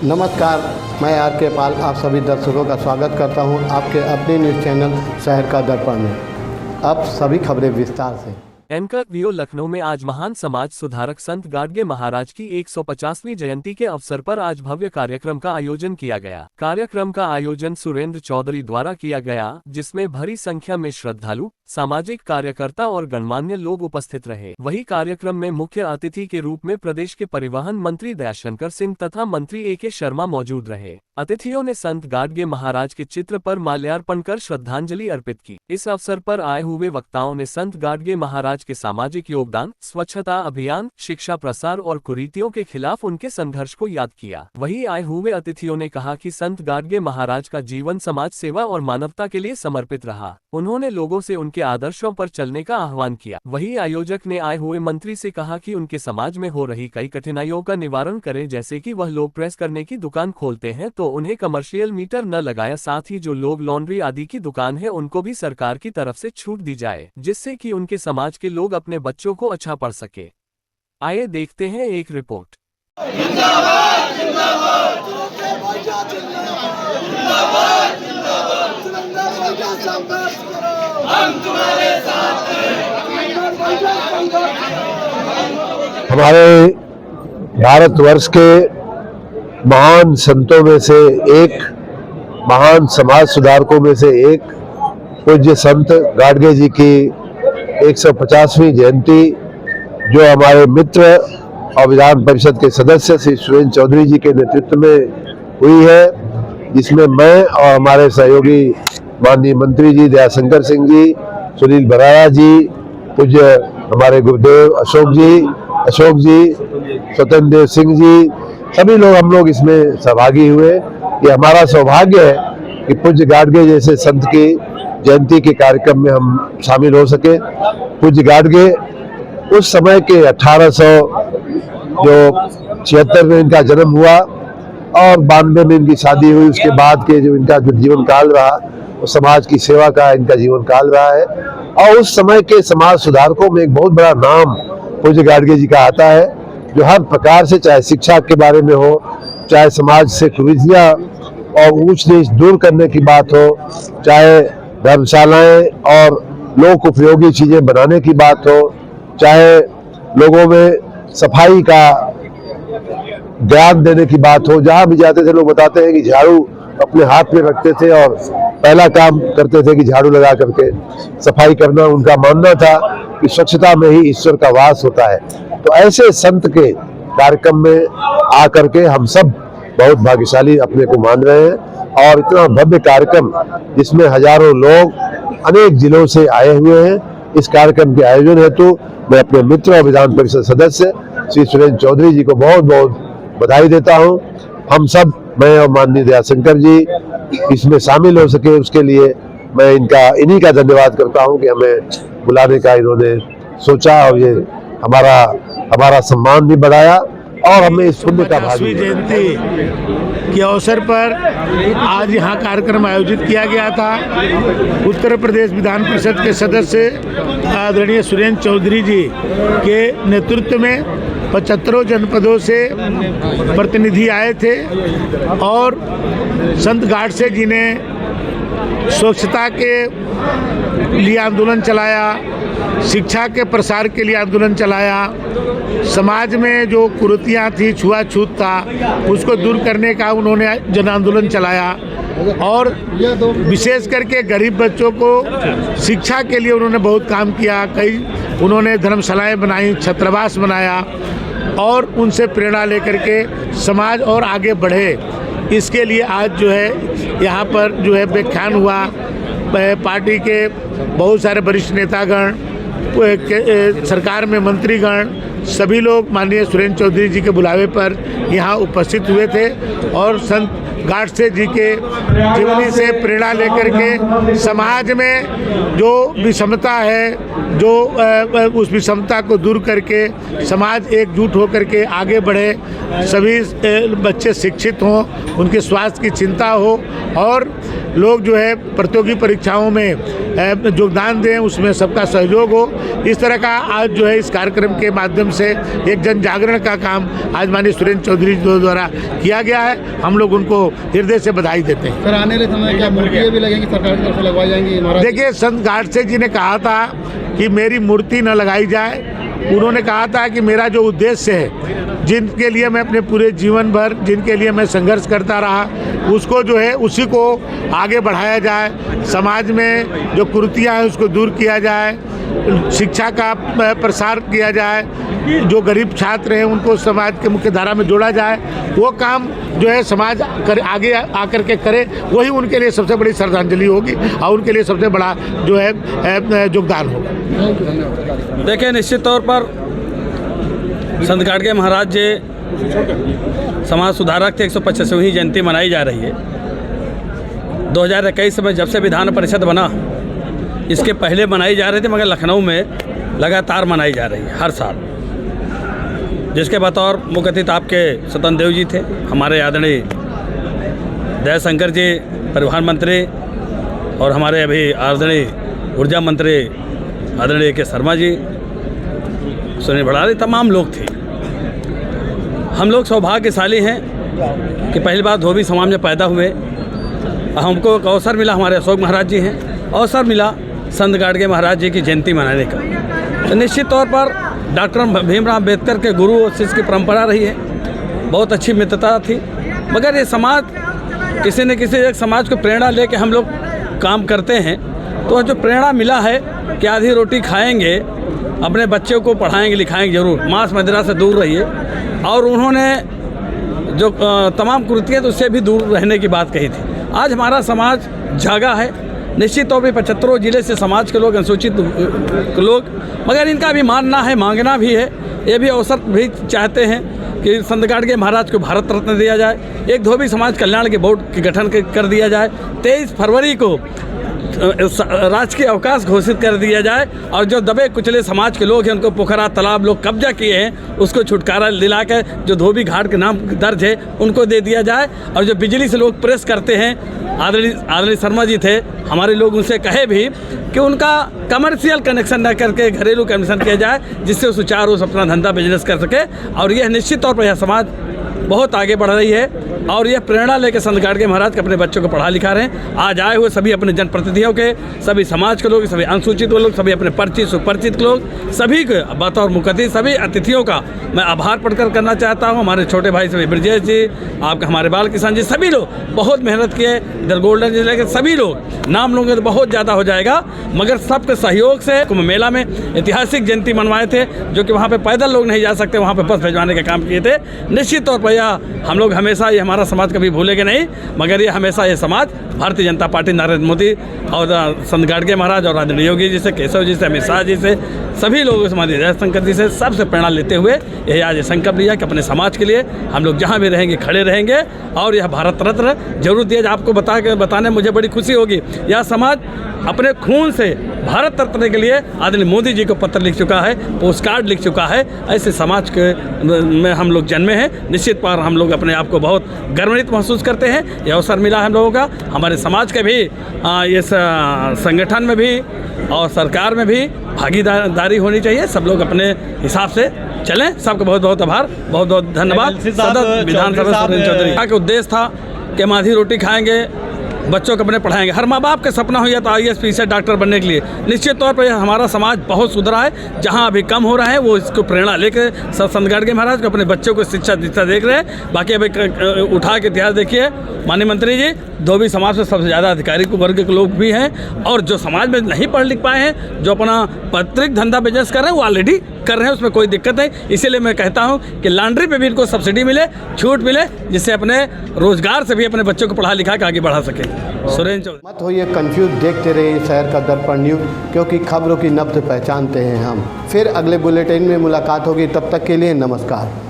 नमस्कार, मैं आर के पाल आप सभी दर्शकों का स्वागत करता हूं आपके अपने न्यूज़ चैनल शहर का दर्पण में। अब सभी खबरें विस्तार से। एंकर वीओ लखनऊ में आज महान समाज सुधारक संत गाडगे महाराज की 150वीं जयंती के अवसर पर आज भव्य कार्यक्रम का आयोजन किया गया। कार्यक्रम का आयोजन सुरेंद्र चौधरी द्वारा किया गया, जिसमें भारी संख्या में श्रद्धालु, सामाजिक कार्यकर्ता और गणमान्य लोग उपस्थित रहे। वहीं कार्यक्रम में मुख्य अतिथि के रूप में प्रदेश के परिवहन मंत्री दयाशंकर सिंह तथा मंत्री ए.के. शर्मा मौजूद रहे। अतिथियों ने संत गाडगे महाराज के चित्र पर माल्यार्पण कर श्रद्धांजलि अर्पित की। इस अवसर पर आए हुए वक्ताओं ने संत गाडगे महाराज के सामाजिक योगदान, स्वच्छता अभियान, शिक्षा प्रसार और कुरीतियों के खिलाफ उनके संघर्ष को याद किया। वहीं आए हुए अतिथियों ने कहा कि संत गाडगे महाराज का जीवन समाज सेवा और मानवता के लिए समर्पित रहा। उन्होंने लोगों से उनके आदर्शों पर चलने का आह्वान किया। वहीं आयोजक ने आए हुए मंत्री से कहा कि उनके समाज में हो रही कई कठिनाइयों का निवारण करें, जैसे कि वह लोग प्रेस करने की दुकान खोलते हैं तो उन्हें कमर्शियल मीटर न लगाया। साथ ही जो लोग लॉन्ड्री आदि की दुकान है उनको भी सरकार की तरफ से छूट दी जाए, जिससे कि उनके समाज के लोग अपने बच्चों को अच्छा पढ़ सके। आइए देखते हैं एक रिपोर्ट। जिंदाबाद जिंदाबाद हम तुम्हारे साथ हैं। हमारे भारतवर्ष के महान संतों में से एक, महान समाज सुधारकों में से एक पूज्य संत गाडगे जी की 150वीं जयंती जो हमारे मित्र और विधान परिषद के सदस्य श्री सुरेंद्र चौधरी जी के नेतृत्व में हुई है, जिसमें मैं और हमारे सहयोगी माननीय मंत्री जी दयाशंकर सिंह जी, सुनील बराड़ा जी, पूज्य हमारे गुरुदेव अशोक जी, स्वतंत्र देव सिंह जी, सभी लोग हम लोग इसमें सहभागी हुए। ये हमारा सौभाग्य है कि पूज्य गाडगे जैसे संत की जयंती के कार्यक्रम में हम शामिल हो सके। पूज्य गाडगे उस समय के 1876 में इनका जन्म हुआ और 92 में इनकी शादी हुई। उसके बाद के जो इनका जो जीवन काल रहा वो समाज की सेवा का इनका जीवन काल रहा है। और उस समय के समाज सुधारकों में एक बहुत बड़ा नाम पूज्य गाडगे जी का आता है, जो हर प्रकार से, चाहे शिक्षा के बारे में हो, चाहे समाज से कुरीतियां और ऊंच नीच दूर करने की बात हो, चाहे धर्मशालाएं और लोक उपयोगी चीजें बनाने की बात हो, चाहे लोगों में सफाई का ज्ञान देने की बात हो। जहां भी जाते थे लोग बताते हैं कि झाड़ू अपने हाथ में रखते थे और पहला काम करते थे कि झाड़ू लगा करके सफाई करना। उनका मानना था कि स्वच्छता में ही ईश्वर का वास होता है। तो ऐसे संत के कार्यक्रम में आकर के हम सब बहुत भाग्यशाली अपने को मान रहे हैं। और इतना भव्य कार्यक्रम जिसमें हजारों लोग अनेक जिलों से आए हुए हैं, इस कार्यक्रम के आयोजन हेतु मैं अपने मित्र और विधान परिषद सदस्य श्री सुरेंद्र चौधरी जी को बहुत बहुत बधाई देता हूं। हम सब, मैं और माननीय दयाशंकर जी इसमें शामिल हो सके, उसके लिए मैं इन्हीं का धन्यवाद करता हूं कि हमें बुलाने का इन्होंने सोचा और ये हमारा सम्मान भी बढ़ाया और हमें इस पुण्य का भाग लिया। जयंती के अवसर पर आज यहाँ कार्यक्रम आयोजित किया गया था। उत्तर प्रदेश विधान परिषद के सदस्य आदरणीय सुरेंद्र चौधरी जी के नेतृत्व में 75 जनपदों से प्रतिनिधि आए थे और संत गाडगे जी ने स्वच्छता के लिए आंदोलन चलाया, शिक्षा के प्रसार के लिए आंदोलन चलाया, समाज में जो कुरीतियाँ थी, छुआछूत था, उसको दूर करने का उन्होंने जन आंदोलन चलाया और विशेष करके गरीब बच्चों को शिक्षा के लिए उन्होंने बहुत काम किया। कई उन्होंने धर्मशालाएं बनाई, छात्रावास बनाया और उनसे प्रेरणा लेकर के समाज और आगे बढ़े। इसके लिए आज जो है यहाँ पर जो है व्याख्यान हुआ। पार्टी के बहुत सारे वरिष्ठ नेतागण, सरकार में मंत्रीगण, सभी लोग माननीय सुरेंद्र चौधरी जी के बुलावे पर यहाँ उपस्थित हुए थे और संत गाडसे जी के जीवनी से प्रेरणा लेकर के समाज में जो विषमता है, जो उस विषमता को दूर करके समाज एकजुट होकर के आगे बढ़े, सभी बच्चे शिक्षित हों, उनके स्वास्थ्य की चिंता हो और लोग जो है प्रतियोगी परीक्षाओं में योगदान दें, उसमें सबका सहयोग हो। इस तरह का आज जो है इस कार्यक्रम के माध्यम से एक जन जागरण का काम आज माननीय सुरेंद्र चौधरी जी द्वारा किया गया है। हम लोग उनको हृदय से बधाई देते हैं। सर, आने वाले समय क्या मूर्तियाँ भी लगेंगी, सरकार की तरफ से लगवाई जाएंगी? देखिए, संत गाडसे जी ने कहा था कि मेरी मूर्ति न लगाई जाए। उन्होंने कहा था कि मेरा जो उद्देश्य है, जिनके लिए मैं अपने पूरे जीवन भर जिनके लिए मैं संघर्ष करता रहा, उसको जो है उसी को आगे बढ़ाया जाए, समाज में जो कुरीतियाँ हैं उसको दूर किया जाए, शिक्षा का प्रसार किया जाए, जो गरीब छात्र हैं उनको समाज के मुख्य धारा में जोड़ा जाए। वो काम जो है समाज आगे आकर के करे, वही उनके लिए सबसे बड़ी श्रद्धांजलि होगी और उनके लिए सबसे बड़ा जो है योगदान होगा। देखिए, निश्चित तौर पर संत गाडगे महाराज जी समाज सुधारक थे। 125वीं जयंती मनाई जा रही है। 2021 में जब से विधान परिषद बना, इसके पहले मनाई जा रही थी, मगर लखनऊ में लगातार मनाई जा रही है हर साल, जिसके बतौर मुख्य अतिथि आपके स्वतंत्र देव जी थे, हमारे आदरणीय दयाशंकर जी परिवहन मंत्री, और हमारे अभी आदरणीय ऊर्जा मंत्री आदरणीय के शर्मा जी, सुनील भड़ारी, तमाम लोग थे। हम लोग सौभाग्यशाली हैं कि पहली बार धोबी समाज में पैदा हुए। हमको एक अवसर मिला, हमारे अशोक महाराज जी हैं, अवसर मिला संत गाडगे महाराज जी की जयंती मनाने का। तो निश्चित तौर पर डॉक्टर भीमराव अम्बेडकर के गुरु और शिष्य की परंपरा रही है, बहुत अच्छी मित्रता थी। मगर ये समाज किसी न किसी एक समाज को प्रेरणा लेके हम लोग काम करते हैं, तो जो प्रेरणा मिला है कि आधी रोटी खाएंगे, अपने बच्चों को पढ़ाएंगे लिखाएंगे जरूर, मांस मदिरा से दूर रहिए, और उन्होंने जो तमाम कुरीतियाँ तो उससे भी दूर रहने की बात कही थी। आज हमारा समाज जागा है। निश्चित तौर पर 75 जिले से समाज के लोग, अनुसूचित लोग, मगर इनका भी मानना है, मांगना भी है, ये भी अवसर भी चाहते हैं कि संत गाडगे महाराज को भारत रत्न दिया जाए, एक धोबी समाज कल्याण के बोर्ड के गठन कर दिया जाए, 23 फरवरी को राजकीय अवकाश घोषित कर दिया जाए, और जो दबे कुचले समाज के लोग हैं उनको पोखरा तालाब लोग कब्जा किए हैं उसको छुटकारा दिला के जो धोबी घाट के नाम दर्ज है उनको दे दिया जाए। और जो बिजली से लोग प्रेस करते हैं, आदरणीय शर्मा जी थे, हमारे लोग उनसे कहे भी कि उनका कमर्शियल कनेक्शन न करके घरेलू कनेक्शन किया जाए, जिससे वो सुचारू रूप से अपना धंधा बिजनेस कर सके। और यह निश्चित तौर पर यह समाज बहुत आगे बढ़ रही है, और यह प्रेरणा लेकर संत गाडगे महाराज के अपने बच्चों को पढ़ा लिखा रहे हैं। आज आए हुए सभी अपने जनप्रतिनिधियों के, सभी समाज के लोग, सभी अनुसूचित लोग, सभी अपने परिचित सुपरिचित लोग, सभी के बतौर मुख्य अतिथि सभी अतिथियों का मैं आभार प्रकट करना चाहता हूँ। हमारे छोटे भाई सभी ब्रजेश जी, आपके हमारे बाल किसान जी, सभी लोग बहुत मेहनत किए। इधर गोल्डन जिले के सभी लोग, नाम लोगे तो बहुत ज़्यादा हो जाएगा, मगर सबके सहयोग से कुंभ मेला में ऐतिहासिक जयंती मनवाए थे, जो कि वहाँ पर पैदल लोग नहीं जा सकते, वहाँ पर बस भिजवाने का काम किए थे। निश्चित तौर पर हम लोग हमेशा, ये हमारा समाज कभी भूलेंगे नहीं, मगर ये हमेशा ये समाज भारतीय जनता पार्टी, नरेंद्र मोदी और संत गाडगे महाराज और आदरणीय योगी जी से, केशव जी से, अमित शाह जी से, सभी लोगों से, हमारे दयाशंकर जी से, सबसे प्रेरणा लेते हुए यही आज संकल्प लिया कि अपने समाज के लिए हम लोग जहाँ भी रहेंगे खड़े रहेंगे, और यह भारत रत्न जरूर दिया। आपको बताने मुझे बड़ी खुशी होगी, यह समाज अपने खून से भारत रत्न के लिए आदरणीय मोदी जी को पत्र लिख चुका है, पोस्ट कार्ड लिख चुका है। ऐसे समाज के में हम लोग जन्मे हैं। निश्चित तौर हम लोग अपने आप को बहुत गर्वित महसूस करते हैं। यह अवसर मिला हम लोगों का, हमारे समाज के भी इस संगठन में भी और सरकार में भी भागीदारी होनी चाहिए। सब लोग अपने हिसाब से चलें। सबका बहुत बहुत आभार, बहुत बहुत धन्यवाद। सदस्य विधानसभा सुरेंद्र चौधरी का उद्देश्य था कि हम आधी रोटी खाएंगे, बच्चों को अपने पढ़ाएंगे। हर माँ बाप का सपना हो या तो IAS PCS डॉक्टर बनने के लिए। निश्चित तौर पर हमारा समाज बहुत सुधरा है। जहाँ अभी कम हो रहा है वो इसको प्रेरणा लेकर संत गाडगे महाराज को अपने बच्चों को शिक्षा दीक्षा देख रहे हैं। बाकी अभी उठा के इतिहास देखिए, माननीय मंत्री जी, धोबी समाज में सबसे ज़्यादा अधिकारी वर्ग के लोग भी हैं, और जो समाज में नहीं पढ़ लिख पाए हैं, जो अपना पैतृक धंधा बिजनेस कर रहे हैं, वो ऑलरेडी कर रहे हैं, उसमें कोई दिक्कत नहीं। इसीलिए मैं कहता हूं कि लॉन्ड्री पे भी इनको सब्सिडी मिले, छूट मिले, जिससे अपने रोजगार से भी अपने बच्चों को पढ़ा लिखा के आगे बढ़ा सके। सुरेंद्र चौधरी। मत होइए कंफ्यूज, देखते रहिए शहर का दर्पण न्यूज़, क्योंकि खबरों की नब्ज़ पहचानते हैं हम। फिर अगले बुलेटिन में मुलाकात होगी, तब तक के लिए नमस्कार।